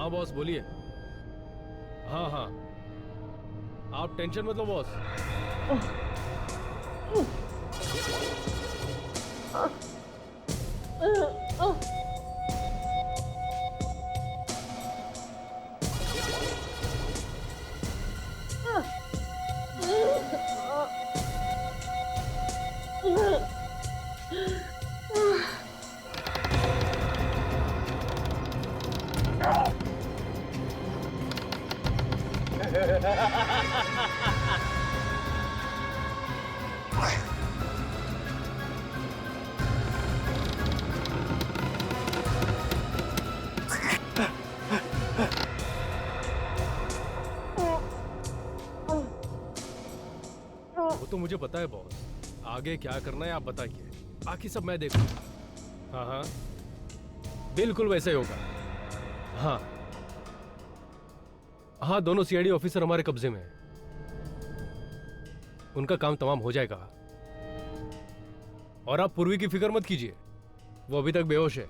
हाँ बॉस बोलिए। हाँ हाँ, आप टेंशन मत लो बॉस। वो तो मुझे पता है बॉस, आगे क्या करना है आप बताइए, बाकी सब मैं देखूंगा। हाँ हाँ, बिल्कुल वैसे ही होगा। हाँ हाँ, दोनों सीआईडी ऑफिसर हमारे कब्जे में हैं। उनका काम तमाम हो जाएगा। और आप पूर्वी की फिक्र मत कीजिए, वो अभी तक बेहोश है।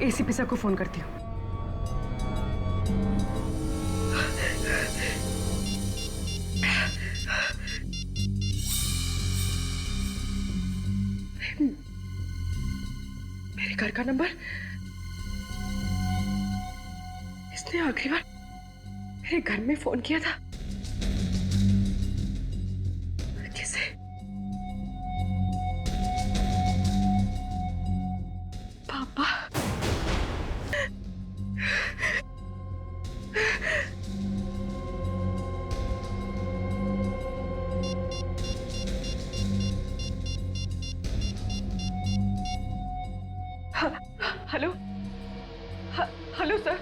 एसीपी सर को फोन करती हूँ। मेरे घर का नंबर, इसने आखिरी बार मेरे घर में फोन किया था। किसे? पापा। Hello, hello sir.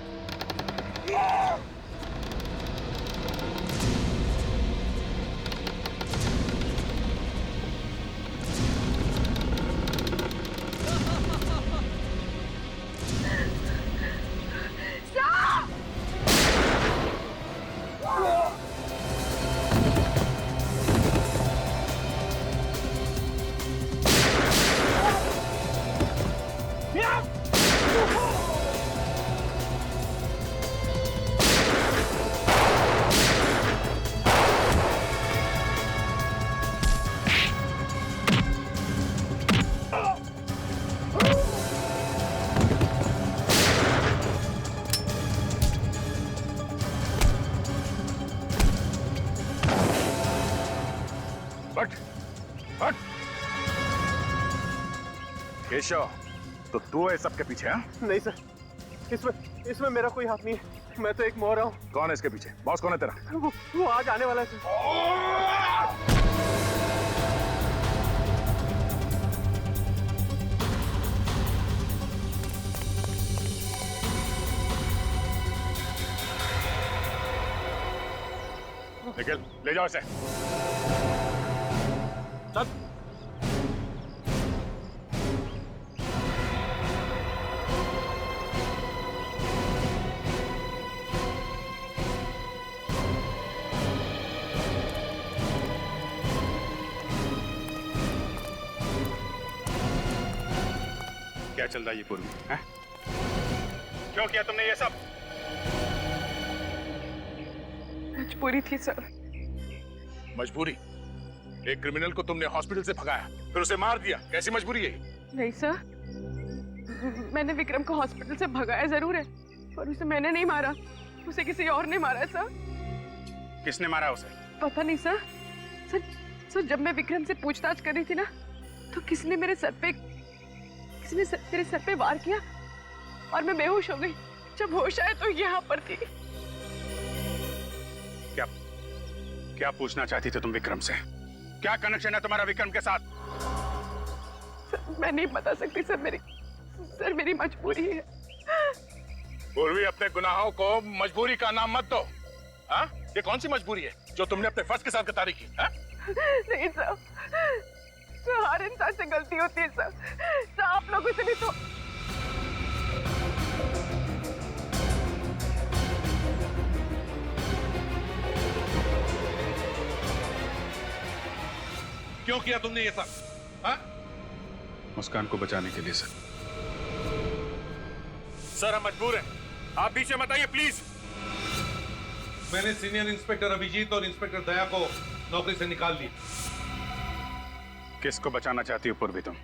केशव, तो तू है सबके पीछे? हाँ? नहीं सर, इसमें मेरा कोई हाथ नहीं है। मैं तो एक मोहरा हूँ। कौन है इसके पीछे? बॉस कौन है तेरा? वो आज आने वाला है सर। निखिल, ले जाओ इसे। चल। क्या चल रहा है ये पूर्वी? क्यों किया तुमने ये सब? मजबूरी थी सर। मजबूरी? एक क्रिमिनल को तुमने हॉस्पिटल से भगाया, फिर उसे मार दिया। कैसी मजबूरी है? नहीं सर, मैंने विक्रम को हॉस्पिटल से भगाया जरूर है, पर उसे मैंने नहीं मारा, उसे किसी और ने मारा है सर। किसने मारा उसे? पता नहीं सर। सर जब मैं विक्रम से पूछताछ कर रही थी ना, तो किसने मेरे सर पे वार किया और मैं बेहोश हो गई। जब होश आया तो यहाँ पर थी। क्या पूछना चाहती थी तुम विक्रम से? क्या कनेक्शन है तुम्हारा विक्रम के साथ? सर मैं नहीं बता सकती सर, मेरी मजबूरी है। पूर्वी, अपने गुनाहों को मजबूरी का नाम मत दो। हाँ, ये कौन सी मजबूरी है जो तुमने अपने फर्ज के साथ गद्दारी की? हाँ? नहीं सर, हर इंसान से गलती होती है सर, आप लोगों से भी तो। क्यों किया तुमने ये सब? हाँ? मुस्कान को बचाने के लिए सर। सर हम मजबूर हैं, आप पीछे मत आइए प्लीज। मैंने सीनियर इंस्पेक्टर अभिजीत और इंस्पेक्टर दया को नौकरी से निकाल दिया। किसको बचाना चाहती हो पूर्वी तुम?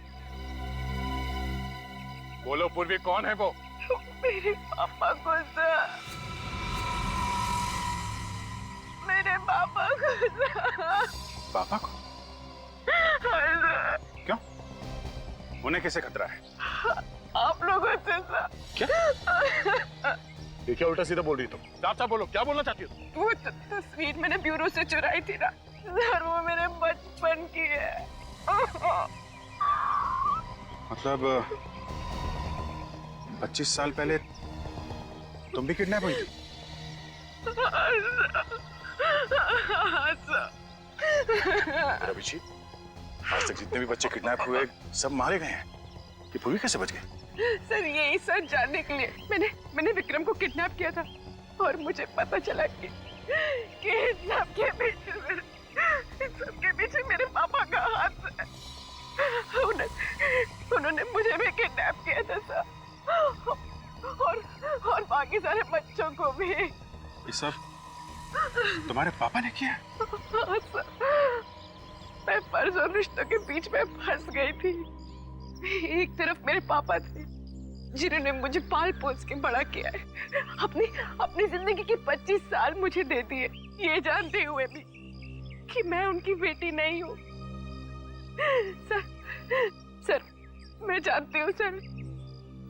बोलो पूर्वी, कौन है वो? मेरे पापा को सर, मेरे पापा को सर। पापा को? क्यों? उन्हें कैसे खतरा है? आप लोगों से सर। क्या? ये क्या उल्टा सीधा बोल रही तुम? साफ साफ बोलो, क्या बोलना चाहती हो? वो तस्वीर मैंने ब्यूरो से चुराई थी ना सर, वो मेरे बचपन की है। मतलब 25 साल पहले तुम भी किडनैप हुई थी? अभिजीत, आज तक जितने भी बच्चे किडनैप हुए सब मारे गए हैं, ये पूरी कैसे बच गए? सर यही सर जानने के लिए मैंने विक्रम को किडनैप किया था, और मुझे पता चला कि इन सबके पीछे मेरे पापा का हाथ है। उन्होंने मुझे भी किडनैप किया था सर, और बाकी सारे बच्चों को भी। ये सब तुम्हारे पापा ने किया? हाँ सर, मैं फर्ज और रिश्तों के बीच में फंस गई थी। एक तरफ मेरे पापा थे जिन्होंने मुझे पाल पोस के बड़ा किया है, अपनी जिंदगी के 25 साल मुझे दे दिए, ये जानते हुए भी कि मैं उनकी बेटी नहीं हूँ। सर मैं जानती हूँ सर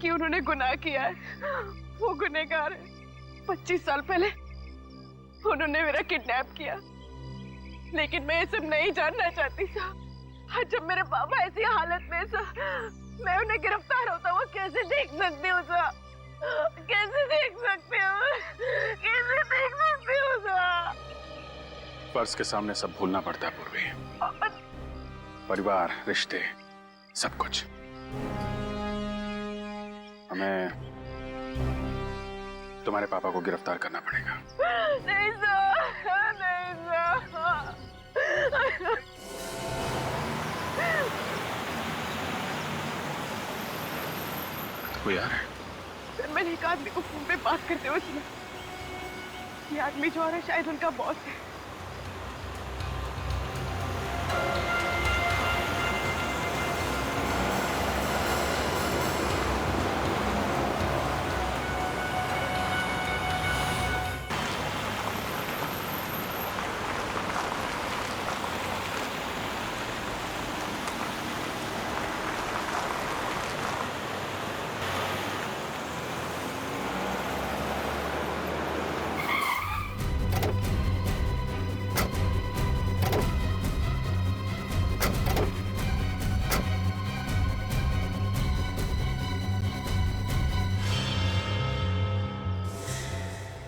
कि उन्होंने गुनाह किया है, वो गुनहगार है। 25 साल पहले उन्होंने मेरा किडनैप किया, लेकिन मैं ये सब नहीं जानना चाहती सर। जब मेरे पापा ऐसी हालत में सर, मैं उन्हें गिरफ्तार होता हुआ कैसे देख सकती हूँ सर? कैसे देख सकती हूँ? कैसे देख सकती हूँ सर? फर्ज के सामने सब भूलना पड़ता है पूर्वी। परिवार, रिश्ते, सब कुछ। हमें तुम्हारे पापा को गिरफ्तार करना पड़ेगा। नहीं सर, नहीं सर। कोई आ रहा है? सर मैंने एक आदमी को फोन पे बात करते हुए सुना। ये आदमी जो आ रहा है शायद उनका बॉस है।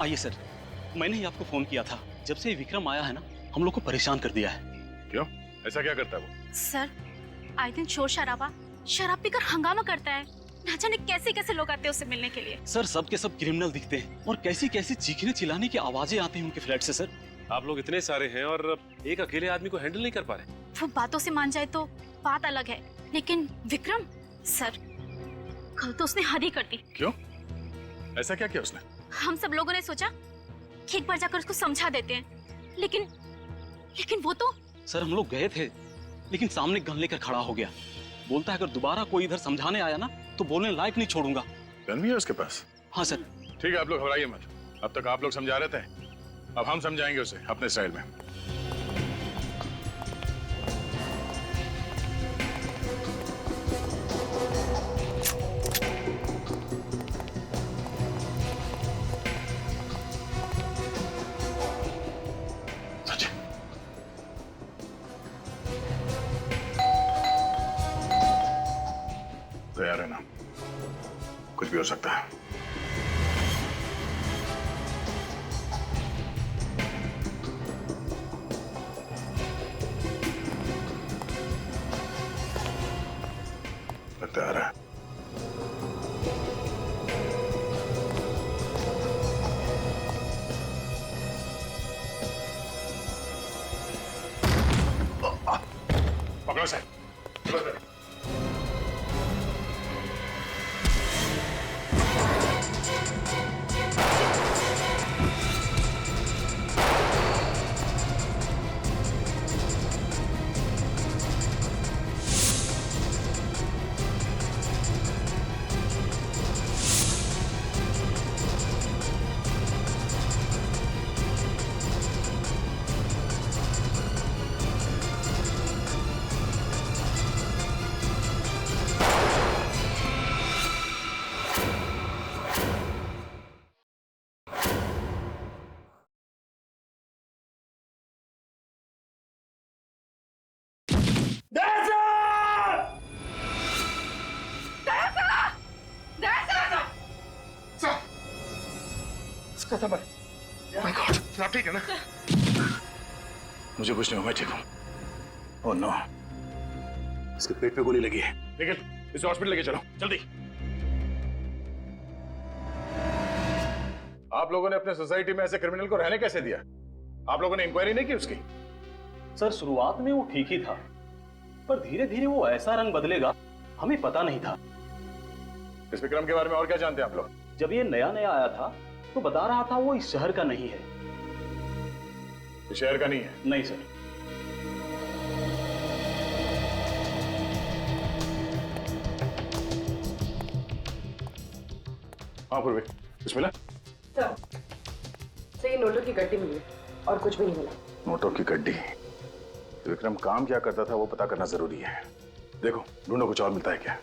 आइए सर, मैंने ही आपको फोन किया था। जब से विक्रम आया है ना, हम लोग को परेशान कर दिया है। क्यों? ऐसा क्या करता है वो? सर आए दिन शोर शराबा, शराब पीकर हंगामा करता है। ना जाने कैसे कैसे लोग आते हैं उससे मिलने के लिए। सर सबके सब क्रिमिनल दिखते हैं और कैसी कैसी चीखने चिल्लाने की आवाजें आती हैं उनके फ्लैट से। सर आप लोग इतने सारे हैं और एक अकेले आदमी को हैंडल नहीं कर पा रहे। वो बातों से मान जाए तो बात अलग है, लेकिन विक्रम सर, कल तो उसने हद ही कर दी। क्यों? ऐसा क्या किया उसने? हम सब लोगों ने सोचा कि एक बार जाकर उसको समझा देते हैं, लेकिन वो तो सर हम लोग गए थे, लेकिन सामने गन लेकर खड़ा हो गया। बोलता है अगर दोबारा कोई इधर समझाने आया ना तो बोलने लायक नहीं छोड़ूंगा। गन भी है उसके पास? हाँ सर। ठीक है, आप लोग घबराइए मत। अब तक आप लोग समझा रहे थे, अब हम समझाएंगे उसे अपने स्टाइल में। तैयार है ना? कुछ भी हो सकता है। तैयार है। पकड़ो सर। माय गॉड, आप ठीक है ना? मुझे कुछ नहीं हुआ, मैं ठीक हूँ। ओह नो, इसके पेट पे गोली लगी है। लेकिन इसे हॉस्पिटल लेके चलो जल्दी। आप लोगों ने अपने सोसाइटी में ऐसे क्रिमिनल को रहने कैसे दिया? आप लोगों ने इंक्वायरी नहीं की उसकी? सर शुरुआत में वो ठीक ही था, पर धीरे धीरे वो ऐसा रंग बदलेगा हमें पता नहीं था। इस विक्रम के बारे में और क्या जानते हैं आप लोग? जब ये नया नया आया था तो बता रहा था वो इस शहर का नहीं है। इस शहर का नहीं है? नहीं सर। हाँ पूर्वी, कुछ मिला? सर, सही नोटों की गड्डी मिली और कुछ भी नहीं मिला। नोटों की गड्डी? विक्रम काम क्या करता था वो पता करना जरूरी है। देखो ढूंढो, कुछ और मिलता है क्या?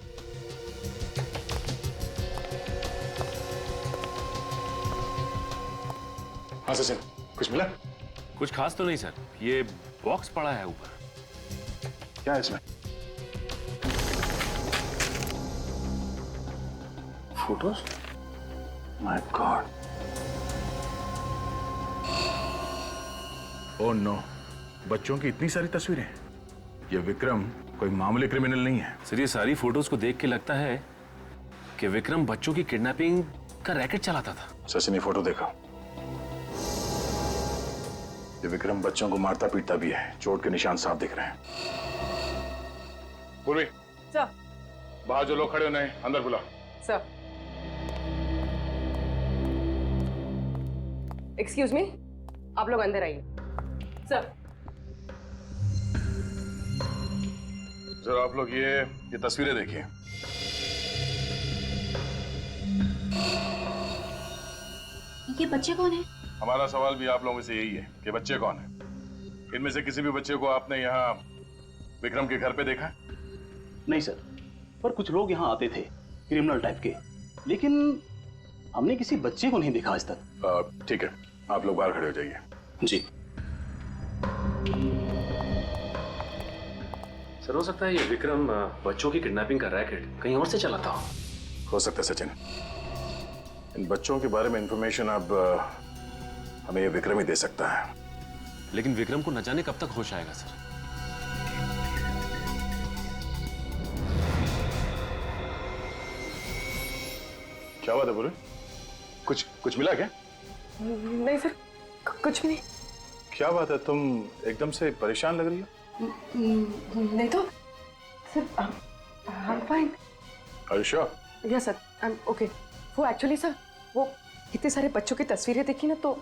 हाँ सचिन, कुछ मिला? कुछ खास तो नहीं सर, ये बॉक्स पड़ा है ऊपर। क्या है इसमें? Photos? My god. Oh no, बच्चों की इतनी सारी तस्वीरें। ये विक्रम कोई मामूली क्रिमिनल नहीं है। सर ये सारी फोटोज को देख के लगता है कि विक्रम बच्चों की किडनैपिंग का रैकेट चलाता था। सचिन ये फोटो देखो। ये विक्रम बच्चों को मारता पीटता भी है, चोट के निशान साफ दिख रहे हैं। पूर्वी, सर। बाहर जो लोग खड़े हो उन्हें अंदर बुला। सर। एक्सक्यूज मी, आप लोग अंदर आइए। सर। जरा आप लोग ये तस्वीरें देखिए। ये बच्चे कौन है? हमारा सवाल भी आप लोगों से यही है कि बच्चे कौन हैं? इनमें से किसी भी बच्चे को आपने यहाँ विक्रम के घर पे देखा? नहीं सर, पर कुछ लोग यहाँ आते थे क्रिमिनल टाइप के, लेकिन हमने किसी बच्चे को नहीं देखा आज तक। ठीक है, आप लोग बाहर खड़े हो जाइए। जी सर हो सकता है ये विक्रम बच्चों की किडनैपिंग का रैकेट कहीं और से चलाता हो सकता है सचिन। इन बच्चों के बारे में इंफॉर्मेशन अब हमें ये विक्रम ही दे सकता है। लेकिन विक्रम को न जाने कब तक होश आएगा सर। क्या बात है बोले? कुछ मिला क्या? नहीं सर, कुछ भी नहीं। क्या बात है, तुम एकदम से परेशान लग रही हो? नहीं तो sir, I am fine. Are you sure? Yes sir, I am okay. वो एक्चुअली सर, वो इतने सारे बच्चों की तस्वीरें देखी ना तो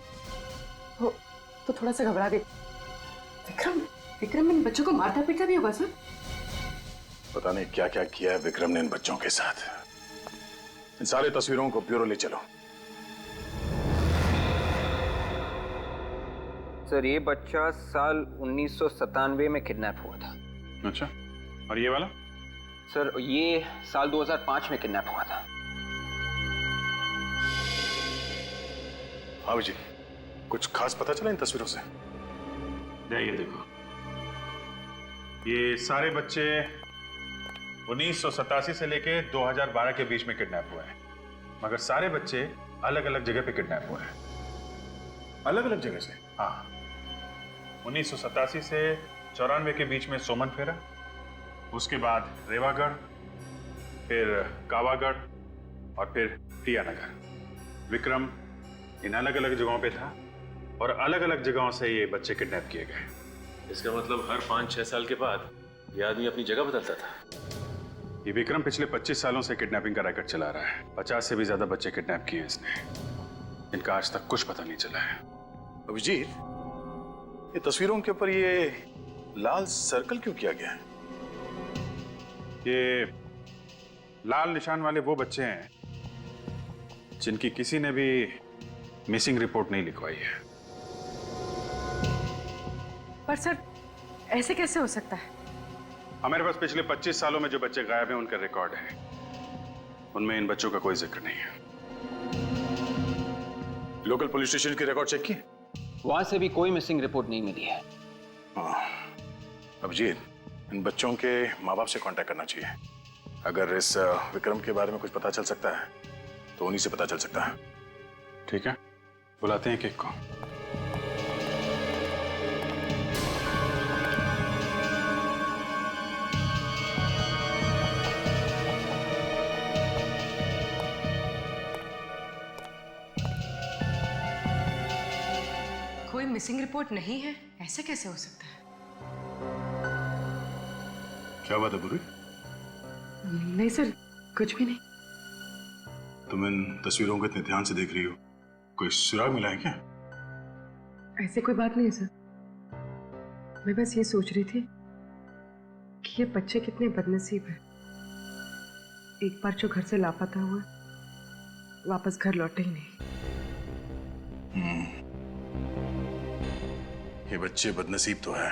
थोड़ा सा घबरा गई। विक्रम विक्रम इन बच्चों को मारता पीटता भी होगा सर। पता नहीं क्या क्या किया है विक्रम ने इन बच्चों के साथ। इन सारे तस्वीरों को ब्यूरो ले चलो। सर ये बच्चा साल 1997 में किडनैप हुआ था। अच्छा, और ये वाला? सर ये साल 2005 में किडनैप हुआ था। हाँ जी, कुछ खास पता चला इन तस्वीरों से? ये देखो, ये सारे बच्चे 1987 से लेके 2012 के बीच में किडनैप हुए हैं, मगर सारे बच्चे अलग अलग जगह पे किडनैप हुए हैं। अलग अलग जगह से? हाँ, 1987 से 94 के बीच में सोमन फेरा, उसके बाद रेवागढ़, फिर कावागढ़ और फिर टिया नगर। विक्रम इन अलग अलग जगहों पे था और अलग अलग जगहों से ये बच्चे किडनैप किए गए। इसका मतलब हर 5-6 साल के बाद ये आदमी अपनी जगह बदलता था। ये विक्रम पिछले 25 सालों से किडनैपिंग का रैकेट चला रहा है। 50 से भी ज्यादा बच्चे किडनैप किए इसने। इनका आज तक कुछ पता नहीं चला है। अभिजीत, ये तस्वीरों के ऊपर ये लाल सर्कल क्यों किया गया है? ये लाल निशान वाले वो बच्चे हैं जिनकी किसी ने भी मिसिंग रिपोर्ट नहीं लिखवाई है। पर सर ऐसे कैसे हो सकता है? हमारे पास पिछले 25 सालों में जो बच्चे गायब हैं उनका रिकॉर्ड है, उनमें इन बच्चों का कोई जिक्र नहीं है। लोकल पुलिस स्टेशन की रिकॉर्ड चेक की? वहां से भी कोई मिसिंग रिपोर्ट नहीं मिली है। अभिजीत, इन बच्चों के माँ बाप से कांटेक्ट करना चाहिए। अगर इस विक्रम के बारे में कुछ पता चल सकता है तो उन्हीं से पता चल सकता है। ठीक है, बुलाते हैं केक को। कोई मिसिंग रिपोर्ट नहीं है, ऐसे कैसे हो सकता है? क्या बात है बुरी? नहीं सर, कुछ भी नहीं। तुम इन तस्वीरों को इतने ध्यान से देख रही हो, कोई सुराग मिला है क्या? ऐसे कोई बात नहीं है सर। मैं बस ये सोच रही थी कि ये बच्चे कितने बदनसीब हैं। एक बार जो घर से लापता हुआ, वापस घर लौटे ही नहीं। ये बच्चे बदनसीब तो है।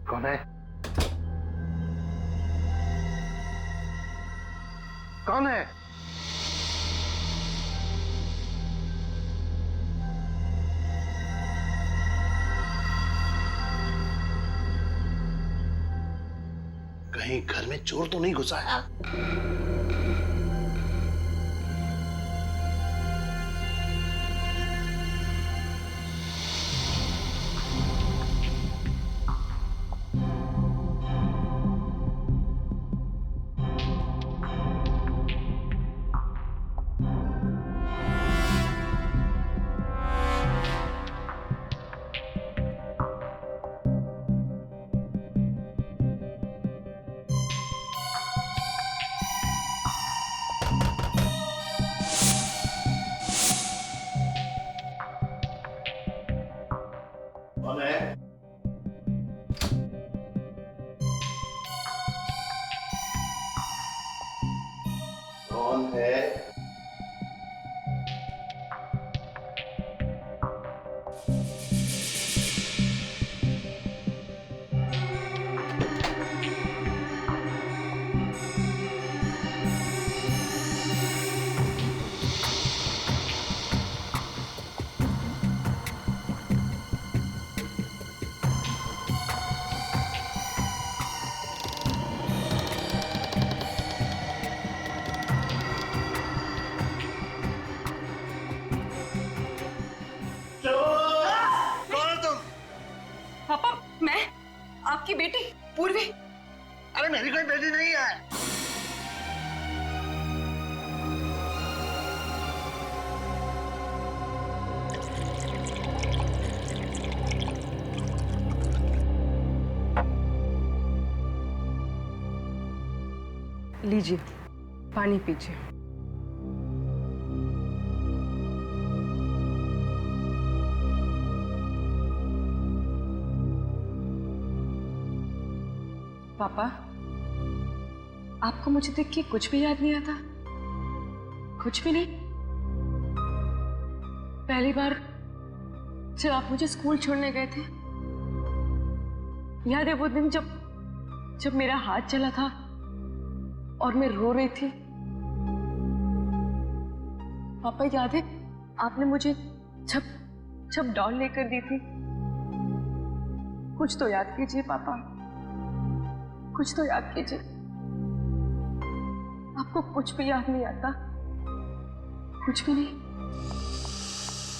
कौन है? कौन है? कहीं घर में चोर तो नहीं घुसा है? कौन है? कौन है? पापा, मैं आपकी बेटी पूर्वी। अरे मेरी कोई बेटी नहीं है। लीजिए, पानी पीजिए। पापा, आपको मुझे देख के कुछ भी याद नहीं आता? कुछ भी नहीं? पहली बार जब आप मुझे स्कूल छोड़ने गए थे, याद है वो दिन जब मेरा हाथ चला था और मैं रो रही थी? पापा, याद है आपने मुझे जब डॉल लेकर दी थी? कुछ तो याद कीजिए पापा, कुछ तो याद कीजिए। आपको कुछ भी याद नहीं आता? कुछ भी नहीं?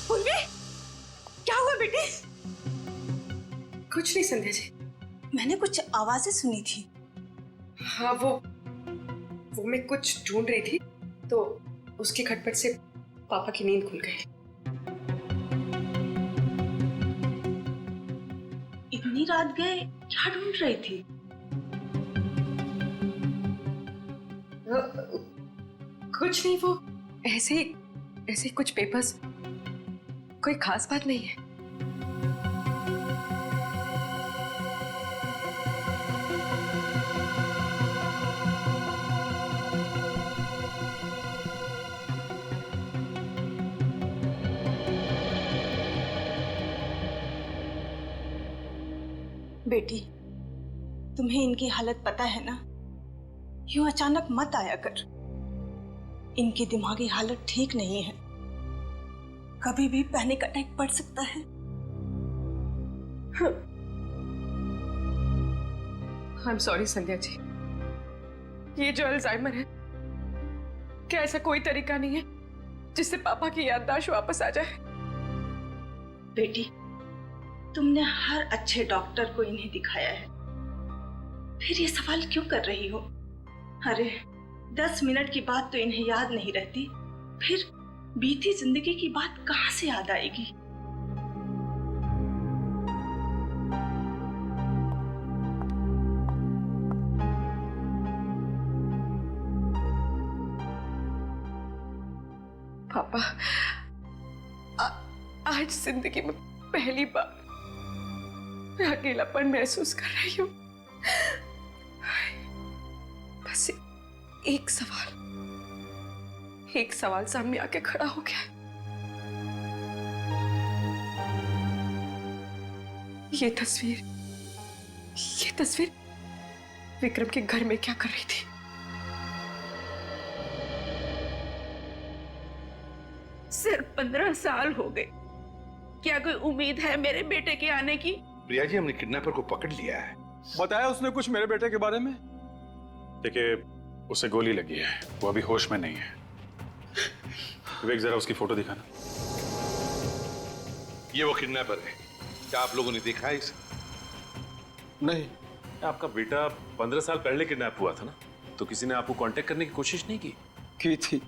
पूर्वी, क्या हुआ बेटी? कुछ नहीं संध्या जी। मैंने कुछ आवाजें सुनी थी। हाँ, वो मैं कुछ ढूंढ रही थी तो उसके खटपट से पापा की नींद खुल गई। इतनी रात गए क्या ढूंढ रही थी? कुछ नहीं, वो ऐसे ही कुछ पेपर्स, कोई खास बात नहीं है। बेटी, तुम्हें इनकी हालत पता है ना? यूं अचानक मत आया कर। इनकी दिमागी हालत ठीक नहीं है, कभी भी पैनिक अटैक पड़ सकता है। I am sorry Sandhya ji, ये जो अल्जाइमर है, क्या ऐसा कोई तरीका नहीं है जिससे पापा की याददाश्त वापस आ जाए? बेटी, तुमने हर अच्छे डॉक्टर को इन्हें दिखाया है, फिर ये सवाल क्यों कर रही हो? अरे 10 मिनट की बात तो इन्हें याद नहीं रहती, फिर बीती जिंदगी की बात कहां से याद आएगी? पापा, आज जिंदगी में पहली बार मैं अकेलापन महसूस कर रही हूँ। बस एक सवाल सामने आके खड़ा हो गया। ये तस्वीर विक्रम के घर में क्या कर रही थी? सिर्फ 15 साल हो गए, क्या कोई उम्मीद है मेरे बेटे के आने की? प्रिया जी, हमने किडनैपर को पकड़ लिया है। बताया उसने कुछ मेरे बेटे के बारे में? देखिए, उसे गोली लगी है, वो अभी होश में नहीं है। विवेक, जरा उसकी फोटो दिखाना। ये वो किडनैपर है, क्या आप लोगों ने देखा है इसे? नहीं। आपका बेटा 15 साल पहले किडनैप हुआ था ना, तो किसी ने आपको कांटेक्ट करने की कोशिश नहीं की थी।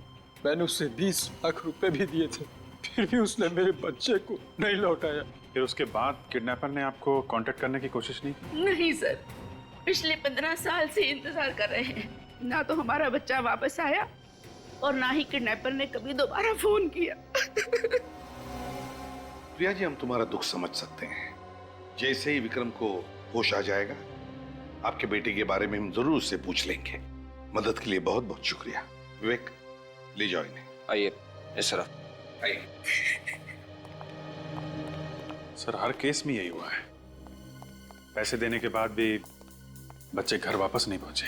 मैंने उससे 20 लाख रुपए भी दिए थे, फिर भी उसने मेरे बच्चे को नहीं लौटाया। फिर उसके बाद किडनैपर ने आपको कांटेक्ट करने की कोशिश नहीं की? नहीं सर, पिछले 15 साल से इंतजार कर रहे हैं। ना तो हमारा बच्चा वापस आया और ना ही किडनैपर ने कभी दोबारा फोन किया। प्रिया जी, हम तुम्हारा दुख समझ सकते हैं। जैसे ही विक्रम को होश आ जाएगा, आपके बेटे के बारे में हम जरूर उससे पूछ लेंगे। मदद के लिए बहुत बहुत शुक्रिया। विवेक, ले जाओ इन्हें। आइए इस तरफ। आइए। सर, हर केस में यही हुआ है, पैसे देने के बाद भी बच्चे घर वापस नहीं पहुंचे।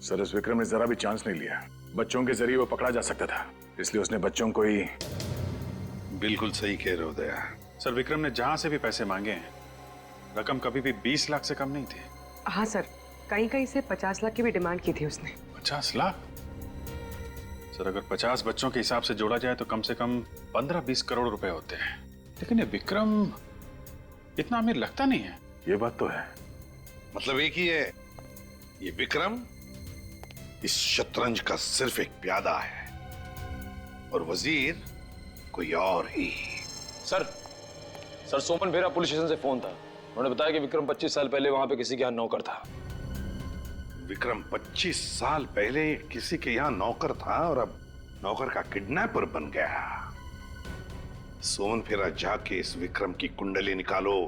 सर, इस विक्रम ने जरा भी चांस नहीं लिया। बच्चों के जरिए वो पकड़ा जा सकता था, इसलिए उसने बच्चों को ही। बिल्कुल सही कह रहे हो दया। सर, विक्रम ने जहां से भी पैसे मांगे हैं, रकम कभी भी 20 लाख से कम नहीं थी। हाँ सर, कहीं से 50 लाख की भी डिमांड की थी उसने। 50 लाख? सर, अगर 50 बच्चों के हिसाब से जोड़ा जाए तो कम से कम 15-20 करोड़ रुपए होते हैं। लेकिन ये विक्रम इतना अमीर लगता नहीं है। ये बात तो है। मतलब एक ही है, ये विक्रम इस शतरंज का सिर्फ एक प्यादा है और वजीर कोई और ही। सर सोमन भेरा पुलिस स्टेशन से फोन था। उन्होंने बताया कि विक्रम 25 साल पहले वहां पे किसी के यहाँ नौकर था। विक्रम 25 साल पहले किसी के यहाँ नौकर था और अब नौकर का किडनैपर बन गया। सोमन फेरा जाके इस विक्रम की कुंडली निकालो।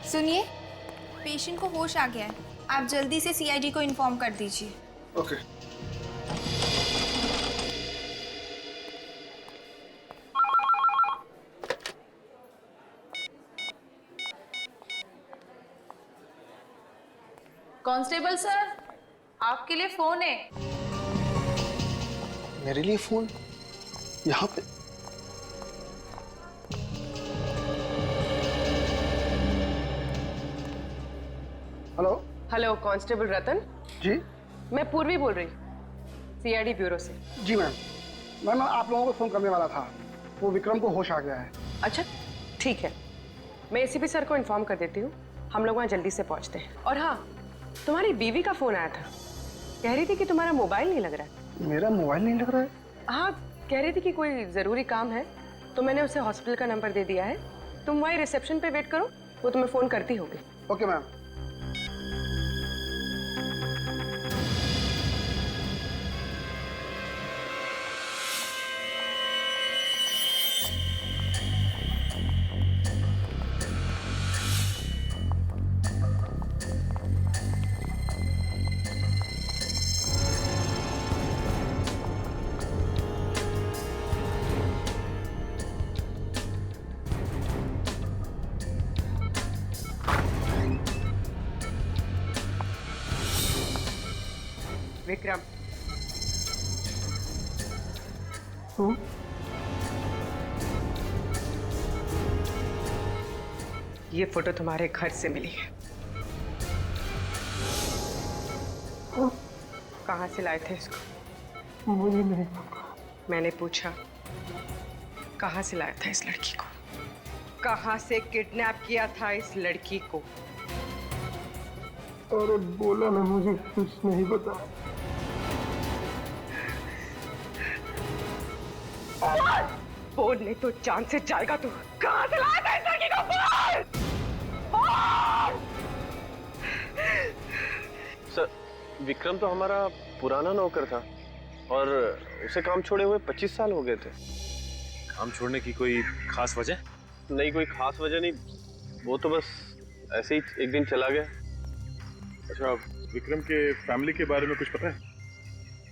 सुनिए, पेशेंट को होश आ गया है। आप जल्दी से सीआईडी को इन्फॉर्म कर दीजिए। ओके। कांस्टेबल सर, आपके लिए फोन है। मेरे लिए फोन? यहाँ पे? हेलो हेलो, कांस्टेबल रतन जी। मैं पूर्वी बोल रही, सीआईडी ब्यूरो से। जी मैम, मैम आप लोगों को फोन करने वाला था। वो विक्रम को होश आ गया है। अच्छा ठीक है, मैं एसीपी सर को इन्फॉर्म कर देती हूँ। हम लोग वहाँ जल्दी से पहुँचते हैं। और हाँ, तुम्हारी बीवी का फोन आया था, कह रही थी कि तुम्हारा मोबाइल नहीं लग रहा है। मेरा मोबाइल नहीं लग रहा है? हाँ, कह रही थी कि कोई जरूरी काम है, तो मैंने उसे हॉस्पिटल का नंबर दे दिया है। तुम वहीं रिसेप्शन पे वेट करो, वो तुम्हें फोन करती होगी। Okay ma'am. विक्रम, ये फोटो तुम्हारे घर से मिली है। कहाँ से लाए थे इसको? मुझे नहीं। मैंने पूछा, कहाँ से लाया था इस लड़की को? कहाँ से किडनैप किया था इस लड़की को? अरे बोला ना, मुझे कुछ नहीं पता। बोल नहीं तो जान से जाएगा तू। कहाँ से लाया था इस लड़की को? बोल! सर, विक्रम तो हमारा पुराना नौकर था और उसे काम छोड़े हुए 25 साल हो गए थे। काम छोड़ने की कोई खास वजह? नहीं, कोई खास वजह नहीं, वो तो बस ऐसे ही एक दिन चला गया। अच्छा, विक्रम के फैमिली के बारे में कुछ पता है?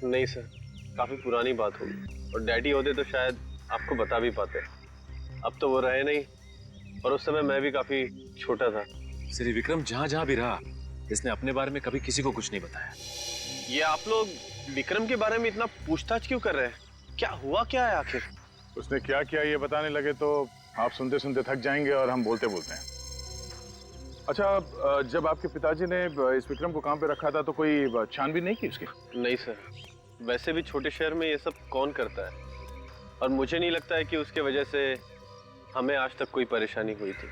नहीं सर, काफी पुरानी बात होगी, और डैडी होते तो शायद आपको बता भी पाते। अब तो वो रहे नहीं, और उस समय मैं भी काफी छोटा था। श्री विक्रम जहाँ जहाँ भी रहा, इसने अपने बारे में कभी किसी को कुछ नहीं बताया। ये आप लोग विक्रम के बारे में इतना पूछताछ क्यों कर रहे हैं? क्या हुआ क्या है आखिर? उसने क्या किया ये बताने लगे तो आप सुनते सुनते थक जाएंगे और हम बोलते बोलते हैं। अच्छा, जब आपके पिताजी ने इस विक्रम को काम पे रखा था तो कोई छानबीन नहीं की उसकी? नहीं सर, वैसे भी छोटे शहर में ये सब कौन करता है, और मुझे नहीं लगता है कि उसके वजह से हमें आज तक कोई परेशानी हुई थी।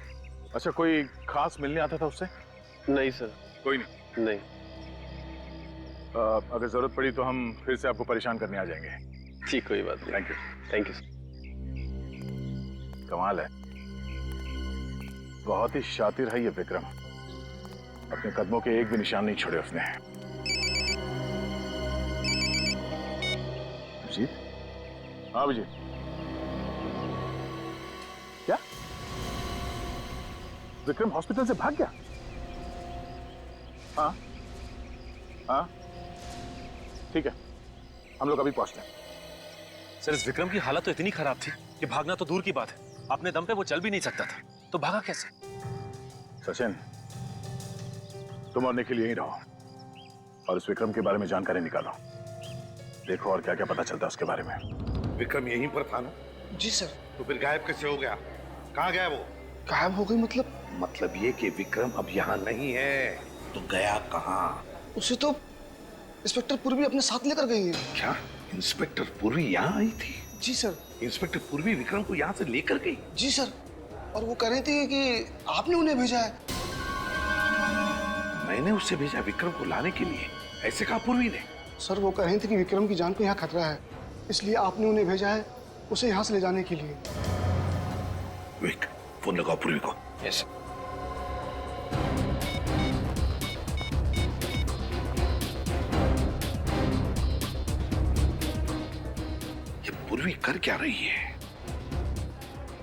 अच्छा, कोई खास मिलने आता था उससे? नहीं सर। कोई नहीं? नहीं। अगर जरूरत पड़ी तो हम फिर से आपको परेशान करने आ जाएंगे। ठीक, कोई बात नहीं। Thank you. Thank you sir. कमाल है, बहुत ही शातिर है ये विक्रम। अपने कदमों के एक भी निशान नहीं छोड़े उसने। अभिजीत? हाँ अभिजीत, क्या विक्रम हॉस्पिटल से भाग गया? हाँ हाँ, ठीक है, हम लोग अभी पहुंचते हैं। सर, इस विक्रम की हालत तो इतनी खराब थी कि भागना तो दूर की बात है, अपने दम पे वो चल भी नहीं सकता था, तो भागा कैसे? सचिन, तुम और निखिल यहीं रहो और इस विक्रम के बारे में जानकारी निकालो। देखो और क्या क्या पता चलता है उसके बारे में। विक्रम यहीं पर था ना? जी सर। तो फिर गायब कैसे हो गया? कहाँ गया वो? गायब हो गई मतलब? मतलब ये कि विक्रम अब यहाँ नहीं है, तो गया कहाँ? उसे तो इंस्पेक्टर पूर्वी अपने साथ लेकर गई है। क्या इंस्पेक्टर पूर्वी यहाँ आई थी? जी सर। इंस्पेक्टर पूर्वी विक्रम को यहाँ से लेकर गई? जी सर, और वो कह रही थी कि आपने उन्हें भेजा है। मैंने उसे भेजा विक्रम को लाने के लिए, ऐसे कहा पूर्वी ने? सर वो कह रही थी कि विक्रम की जान को यहाँ खतरा है, इसलिए आपने उन्हें भेजा है उसे यहाँ से ले जाने के लिए। विक, फोन लगाओ पूर्वी को। यस। ये पूर्वी कर क्या रही है?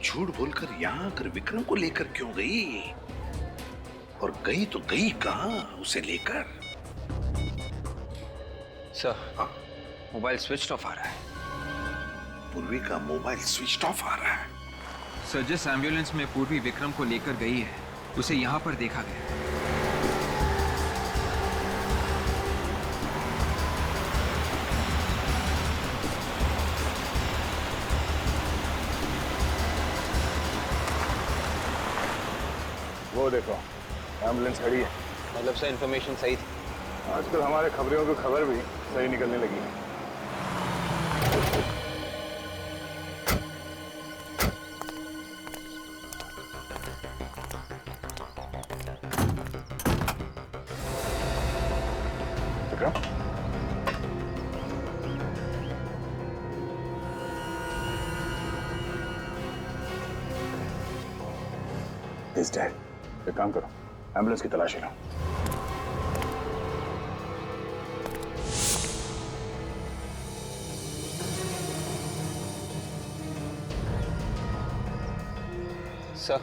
झूठ बोलकर यहाँ आकर विक्रम को लेकर क्यों गई? और गई तो गई कहाँ उसे लेकर? सर, मोबाइल स्विच ऑफ आ रहा है। पूर्वी का मोबाइल स्विच ऑफ आ रहा है? सर, जिस एम्बुलेंस में पूर्वी विक्रम को लेकर गई है उसे यहाँ पर देखा गया। वो देखो एम्बुलेंस खड़ी है। मतलब सर इन्फॉर्मेशन सही थी? आजकल हमारे खबरियों की खबर भी सही निकलने लगी है। He's dead. एक काम करो, एम्बुलेंस की तलाशी लो। सर,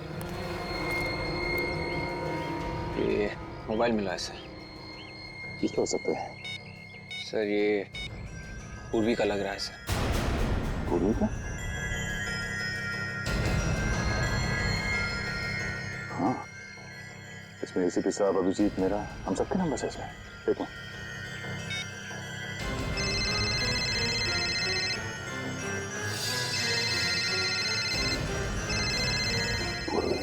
ये मोबाइल मिला है सर। किसका हो सकता है? सर ये पूर्वी का लग रहा है सर। पूर्वी का? हाँ, इसमें एसीपी साहब, अभिजीत, मेरा, हम सबके नंबर है इसमें। देखो पूर्वी।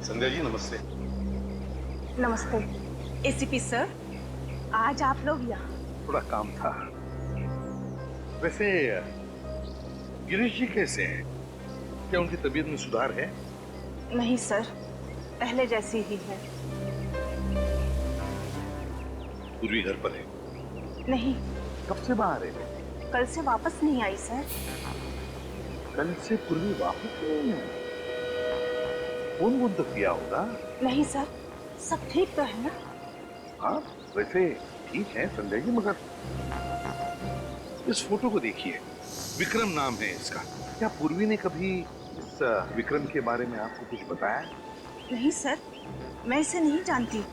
संध्या जी नमस्ते। नमस्ते। एसीपी सर, आज आप लोग यहाँ? थोड़ा काम था। वैसे गिरीश जी कैसे हैं? क्या उनकी तबीयत में सुधार है? नहीं सर, पहले जैसी ही है। पूर्वी घर पर है? नहीं। कब से बाहर है? कल से वापस नहीं आई सर। कल से पूर्वी वापस नहीं आई? फोन वोन तो किया होगा? नहीं सर, सब ठीक तो है ना? हाँ वैसे ठीक है संजय जी, मगर इस फोटो को देखिए, विक्रम नाम है इसका। क्या पूर्वी ने कभी इस विक्रम के बारे में आपको कुछ बताया? नहीं सर, मैं इसे नहीं जानती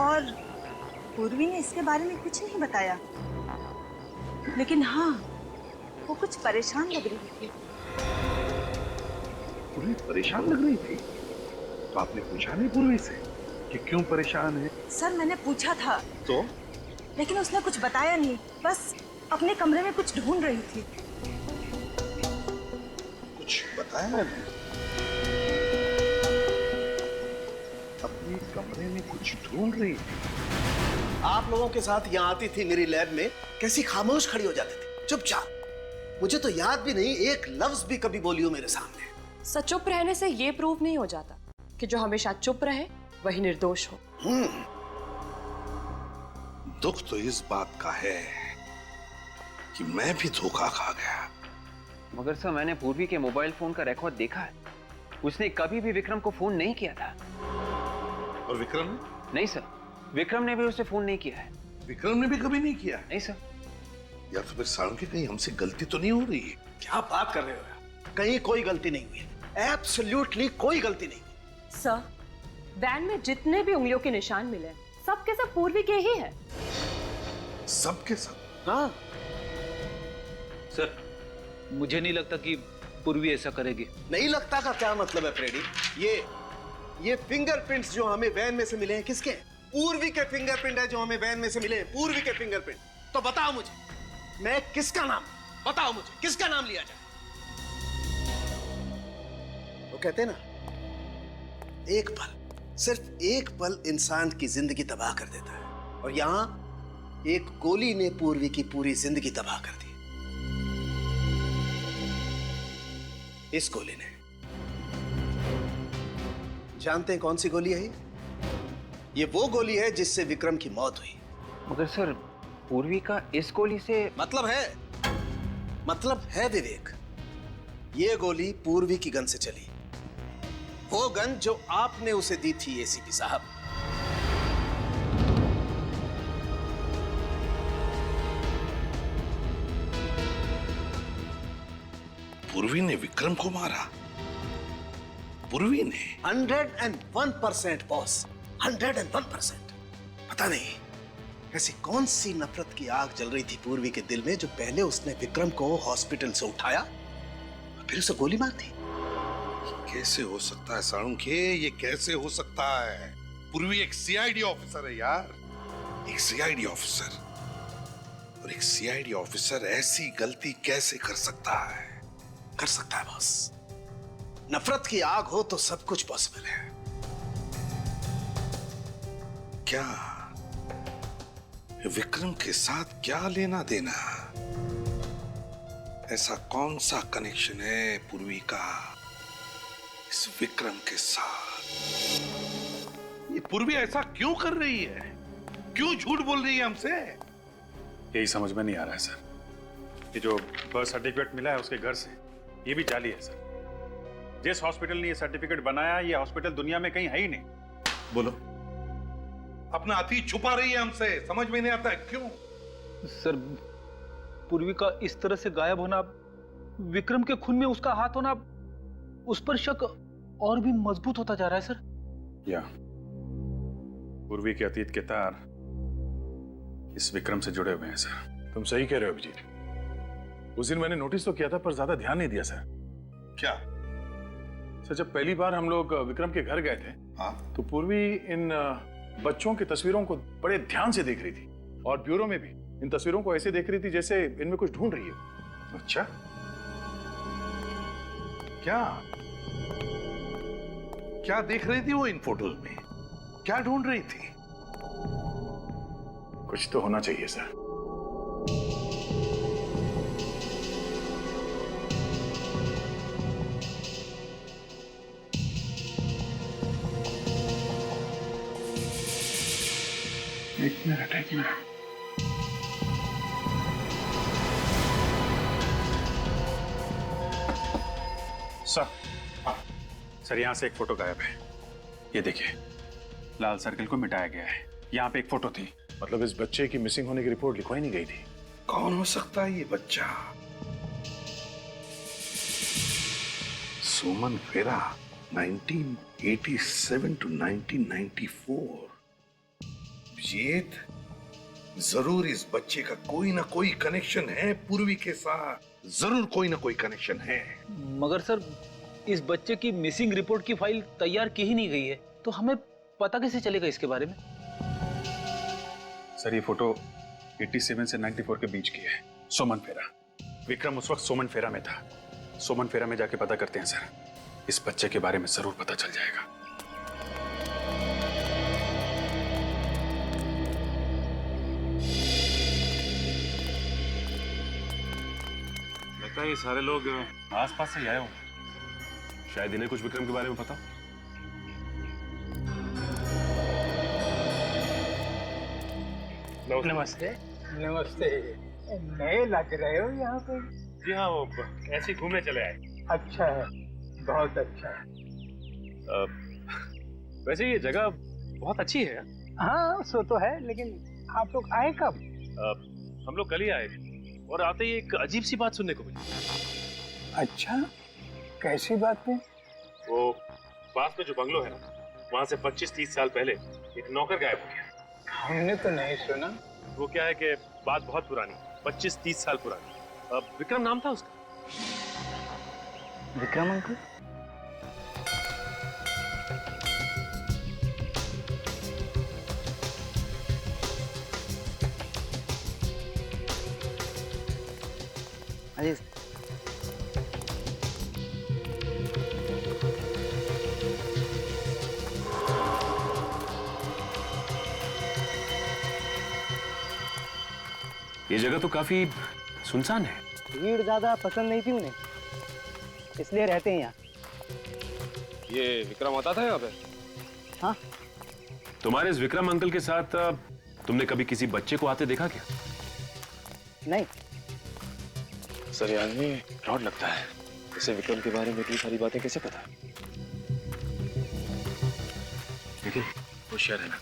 और पूर्वी ने इसके बारे में कुछ नहीं बताया। लेकिन हाँ, वो कुछ परेशान लग रही थी। पूर्वी परेशान लग रही थी? तो आपने पूछा नहीं पूर्वी से कि क्यों परेशान है? सर मैंने पूछा था तो? लेकिन उसने कुछ बताया नहीं, बस अपने कमरे में कुछ ढूंढ रही थी। कुछ बताया नहीं? अपने कमरे में कुछ ढूंढ रही थी? आप लोगों के साथ यहाँ आती थी मेरी लैब में, कैसी खामोश खड़ी हो जाती थी, चुपचाप। मुझे तो याद भी नहीं एक लफ्ज भी कभी बोली हो मेरे सामने। सच चुप रहने से ये प्रूव नहीं हो जाता कि जो हमेशा चुप रहे वही निर्दोष हो। दुख तो इस बात का है कि मैं भी धोखा खा गया। मगर सर मैंने पूर्वी के मोबाइल फोन का रिकॉर्ड देखा है, उसने कभी भी विक्रम को फोन नहीं किया था। और विक्रम ने? नहीं सर, विक्रम ने भी उसे फोन नहीं किया है। विक्रम ने भी कभी नहीं किया? नहीं सर। या तो फिर साळुंखे कहीं हमसे गलती तो नहीं हो रही है? क्या बात कर रहे हो? कहीं कोई गलती नहीं हुई है, एब्सोल्युटली कोई गलती नहीं हुई। सर, वैन में जितने भी उंगलियों के निशान मिले सब के सब पूर्वी के ही है। सब के सब? हाँ सर, मुझे नहीं लगता कि पूर्वी ऐसा करेगी। नहीं लगता का क्या मतलब है फ्रेडी? ये फिंगरप्रिंट्स जो हमें वैन में से मिले हैं किसके हैं? पूर्वी के फिंगरप्रिंट है जो हमें वैन में से मिले हैं, पूर्वी के फिंगरप्रिंट। तो बताओ मुझे, मैं किसका नाम, बताओ मुझे किसका नाम लिया जाए? वो कहते हैं ना, एक पल, सिर्फ एक पल इंसान की जिंदगी तबाह कर देता है, और यहां एक गोली ने पूर्वी की पूरी जिंदगी तबाह कर दी। इस गोली ने, जानते हैं कौन सी गोली है ये वो गोली है जिससे विक्रम की मौत हुई। मगर सर, पूर्वी का इस गोली से मतलब है विवेक, ये गोली पूर्वी की गन से चली, वो गन जो आपने उसे दी थी एसीपी साहब। पूर्वी ने विक्रम को मारा? पूर्वी ने? 101% बॉस, 101%। पता नहीं ऐसी कौन सी नफरत की आग जल रही थी पूर्वी के दिल में जो पहले उसने विक्रम को हॉस्पिटल से उठाया और फिर उसे गोली मार दी। कैसे हो सकता है साळुंखे, ये कैसे हो सकता है? पूर्वी एक सीआईडी ऑफिसर है यार, एक सीआईडी ऑफिसर, और एक सीआईडी ऑफिसर ऐसी गलती कैसे कर सकता है? कर सकता है बॉस, नफरत की आग हो तो सब कुछ पॉसिबल है। क्या विक्रम के साथ क्या लेना देना? ऐसा कौन सा कनेक्शन है पूर्वी का इस विक्रम के साथ? ये पूर्वी ऐसा क्यों कर रही है? क्यों झूठ बोल रही है हमसे? यही समझ में नहीं आ रहा है सर। ये जो बर्थ सर्टिफिकेट मिला है उसके घर से, ये भी जाली है सर। जिस हॉस्पिटल ने ये सर्टिफिकेट बनाया, ये हॉस्पिटल दुनिया में कहीं है ही नहीं। बोलो, अपना अतीत छुपा रही है हमसे, समझ में नहीं आता है क्यों? सर, पूर्वी का इस तरह से गायब होना, विक्रम के खून में उसका हाथ होना, उस पर शक और भी मजबूत होता जा रहा है सर। या पूर्वी के अतीत के तार इस विक्रम से जुड़े हुए हैं सर। तुम सही कह रहे हो अभिजीत। उस दिन मैंने नोटिस तो किया था पर ज्यादा ध्यान नहीं दिया सर। क्या सर, जब पहली बार हम लोग विक्रम के घर गए थे, तो पूर्वी इन बच्चों की तस्वीरों को बड़े ध्यान से देख रही थी, और ब्यूरो में भी इन तस्वीरों को ऐसे देख रही थी जैसे इनमें कुछ ढूंढ रही हो। अच्छा, क्या देख रही थी वो इन फोटोज में? क्या ढूंढ रही थी? कुछ तो होना चाहिए सर। एक मिनट सर, यहां से एक फोटो गायब है। ये देखिए, लाल सर्कल को मिटाया गया है। यहाँ पे एक फोटो थी। मतलब इस बच्चे की मिसिंग होने की रिपोर्ट लिखवाई नहीं गई थी। कौन हो सकता है ये बच्चा? सुमन फेरा, 1987 to 1994। अभिजीत, जरूर इस बच्चे का कोई ना कोई कनेक्शन है पूर्वी के साथ, जरूर कोई ना कोई कनेक्शन है। मगर सर, इस बच्चे की मिसिंग रिपोर्ट की फाइल तैयार की ही नहीं गई है, तो हमें पता कैसे चलेगा इसके बारे में? सर, ये फोटो 87 से 94 के बीच की है। सोमन फेरा, विक्रम उस वक्त सोमन फेरा में था। सोमन फेरा में जाके पता करते हैं सर, इस बच्चे के बारे में जरूर पता चल जाएगा। लगता है ये सारे लोग आसपास से आए होंगे, शायद इन्हें कुछ विक्रम के बारे में पता। नमस्ते। नमस्ते, नए लग रहे हो यहाँ पे? जी हाँ, वो ऐसे ही घूमने चले आए। अच्छा है, बहुत अच्छा है। वैसे ये जगह बहुत अच्छी है। हाँ, सो तो है, लेकिन आप लोग आए कब? हम लोग कल ही आए और आते ही एक अजीब सी बात सुनने को मिली। अच्छा, कैसी बात है? वो पास में जो बंगलो है ना, वहाँ से 25-30 साल पहले एक नौकर गायब हो गया। हमने तो नहीं सुना। वो क्या है कि बात बहुत पुरानी, 25-30 साल पुरानी। विक्रम नाम था उसका। विक्रम अंकल? अरे ये जगह तो काफी सुनसान है। भीड़ ज्यादा पसंद नहीं थी उन्हें, इसलिए रहते हैं यहाँ। ये विक्रम आता था यहाँ पे? हाँ। तुम्हारे इस विक्रम अंकल के साथ तुमने कभी किसी बच्चे को आते देखा क्या? नहीं। सर ये आदमी फ्रॉड लगता है। इसे विक्रम के बारे में इतनी सारी बातें कैसे पता है? लेकिन होशियार है ना।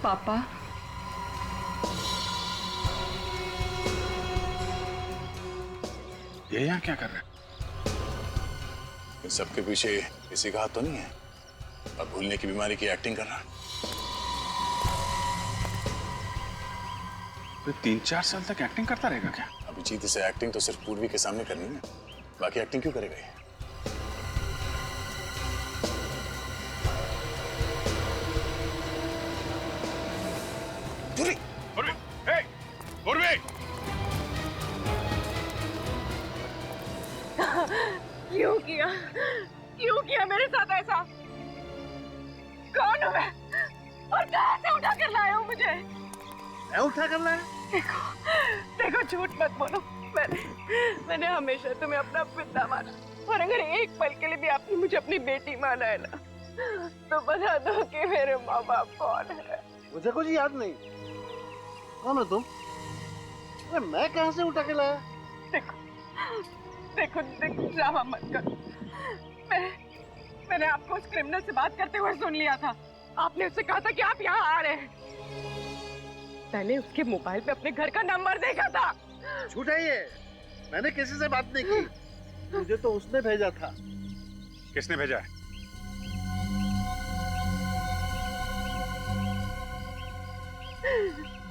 पापा, ये यहाँ क्या कर रहा है? इन सबके पीछे किसी का हाथ तो नहीं है? अब भूलने की बीमारी की एक्टिंग कर रहा है। तो 3-4 साल तक एक्टिंग करता रहेगा क्या? अभिजीत, इसे एक्टिंग तो सिर्फ पूर्वी के सामने करनी है, बाकी एक्टिंग क्यों करेगा ये? क्यों किया मेरे साथ ऐसा? कौन हूँ मैं और कहाँ से उठा कर लाए हो मुझे? मैं उठा कर लाया? देखो झूठ मत बोलो। मैंने हमेशा तुम्हें अपना पिता माना, और अगर एक पल के लिए भी आपने मुझे अपनी बेटी माना है ना, तो बता दो कि मेरे माँ बाप कौन है। मुझे कुछ याद नहीं। कौन हो तुम? अरे मैं कहाँ से उठा के लाया? देखो ड्रामा मत करो। मैंने आपको उस क्रिमिनल से बात करते हुए सुन लिया था। आपने उससे कहा था कि आप यहाँ आ रहे हैं। मैंने उसके मोबाइल पे अपने घर का नंबर देखा था। झूठ है ये। मैंने किसी से बात नहीं की। मुझे तो उसने भेजा था। किसने भेजा है?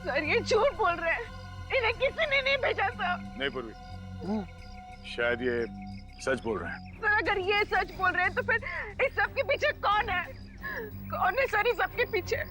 सर ये झूठ बोल रहे हैं। इन्हें किसी ने नहीं भेजा सर। नहीं पूर्वी, शायद ये सच बोल रहे हैं। सर अगर ये सच बोल रहे हैं तो फिर इस सब के पीछे कौन है? कौन है सर इस सब के पीछे?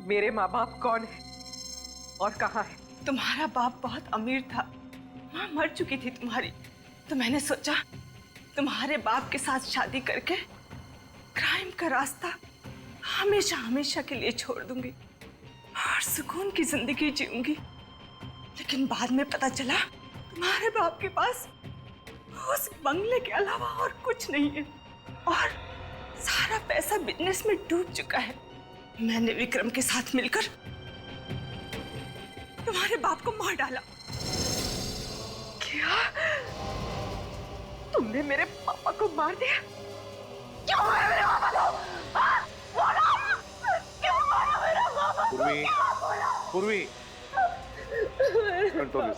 मेरे माँ बाप कौन है और कहाँ है? तुम्हारा बाप बहुत अमीर था, माँ मर चुकी थी तुम्हारी, तो मैंने सोचा तुम्हारे बाप के साथ शादी करके क्राइम का रास्ता हमेशा हमेशा के लिए छोड़ दूंगी और सुकून की जिंदगी जीऊंगी। लेकिन बाद में पता चला तुम्हारे बाप के पास उस बंगले के अलावा और कुछ नहीं है और सारा पैसा बिजनेस में डूब चुका है। मैंने विक्रम के साथ मिलकर तुम्हारे बाप को मार डाला। क्या तुमने मेरे पापा को मार दिया? क्यों मारा मेरे पापा को? हाँ? बोलो, क्यों मारा मेरा पापा को? पूर्वी, पूर्वी, कंट्रोल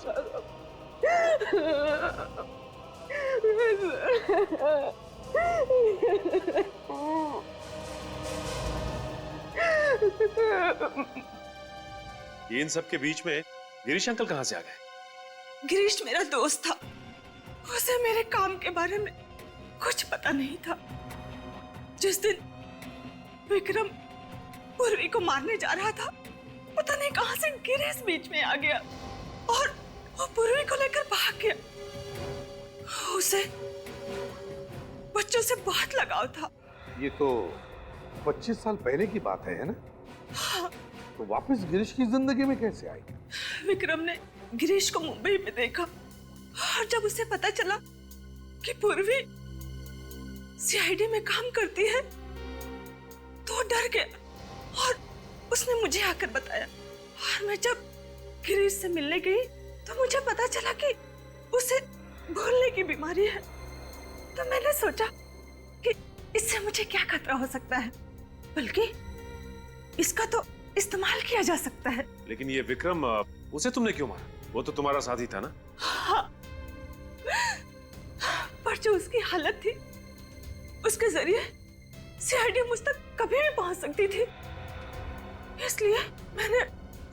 ये इन सब के बीच में गिरीश अंकल कहाँ से आ गए? गिरीश मेरा दोस्त था, उसे मेरे काम के बारे में कुछ पता नहीं था। जिस दिन विक्रम पूर्वी को मारने जा रहा था, पता नहीं कहां से गिरीश बीच में आ गया और वो पूर्वी को लेकर भाग गया। उसे बच्चों से बहुत लगाव था। ये तो 25 साल पहले की बात है ना? हाँ। तो वापस गिरीश की जिंदगी में कैसे आई? विक्रम ने गिरीश को मुंबई में देखा और जब उसे पता चला कि पूर्वी सीआईडी में काम करती है तो डर गया और उसने मुझे आकर बताया। और मैं जब गिरीश से मिलने गई तो मुझे पता चला कि उसे भूलने की बीमारी है। तो मैंने सोचा कि इससे मुझे क्या खतरा हो सकता है, बल्कि इसका तो इस्तेमाल किया जा सकता है। लेकिन ये विक्रम, उसे तुमने क्यों मारा? वो तो तुम्हारा साथी था ना? हाँ, पर जो उसकी हालत थी उसके जरिए सीआईडी मुझ तक कभी भी पहुंच सकती थी, इसलिए मैंने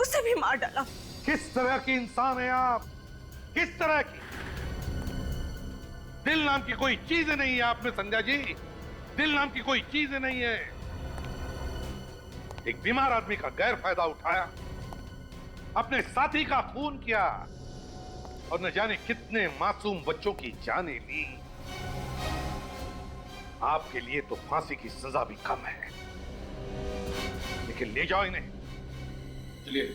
उसे भी मार डाला। किस तरह की इंसान है आप? किस तरह की? दिल नाम की कोई चीज नहीं है आप में संध्या जी, दिल नाम की कोई चीज नहीं है। एक बीमार आदमी का गैर फायदा उठाया, अपने साथी का खून किया और न जाने कितने मासूम बच्चों की जानें ली। आपके लिए तो फांसी की सजा भी कम है, लेकिन ले जाओ इन्हें। चलिए।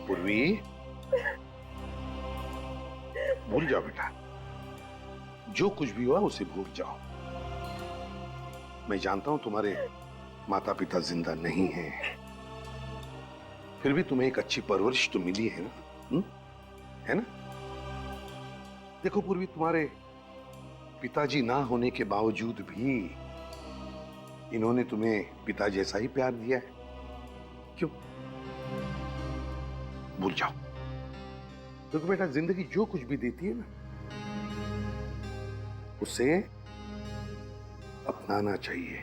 पूर्वी, भूल जाओ बेटा, जो कुछ भी हुआ उसे भूल जाओ। मैं जानता हूं तुम्हारे माता पिता जिंदा नहीं हैं, फिर भी तुम्हें एक अच्छी परवरिश तो मिली है ना? है ना? देखो पूर्वी, तुम्हारे पिताजी ना होने के बावजूद भी इन्होंने तुम्हें पिता जैसा ही प्यार दिया है। क्यों? भूल जाओ। देखो बेटा, जिंदगी जो कुछ भी देती है ना, उसे अपनाना चाहिए।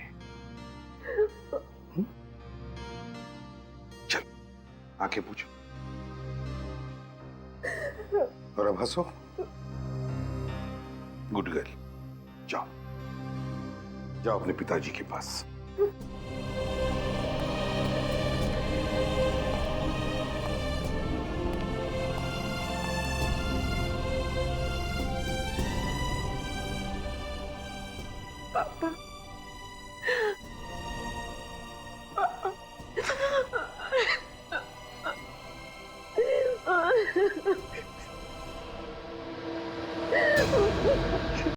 चल, आंखें पूछो और अब हंसो। गुड गर्ल, जाओ जाओ अपने पिताजी के पास। पापा,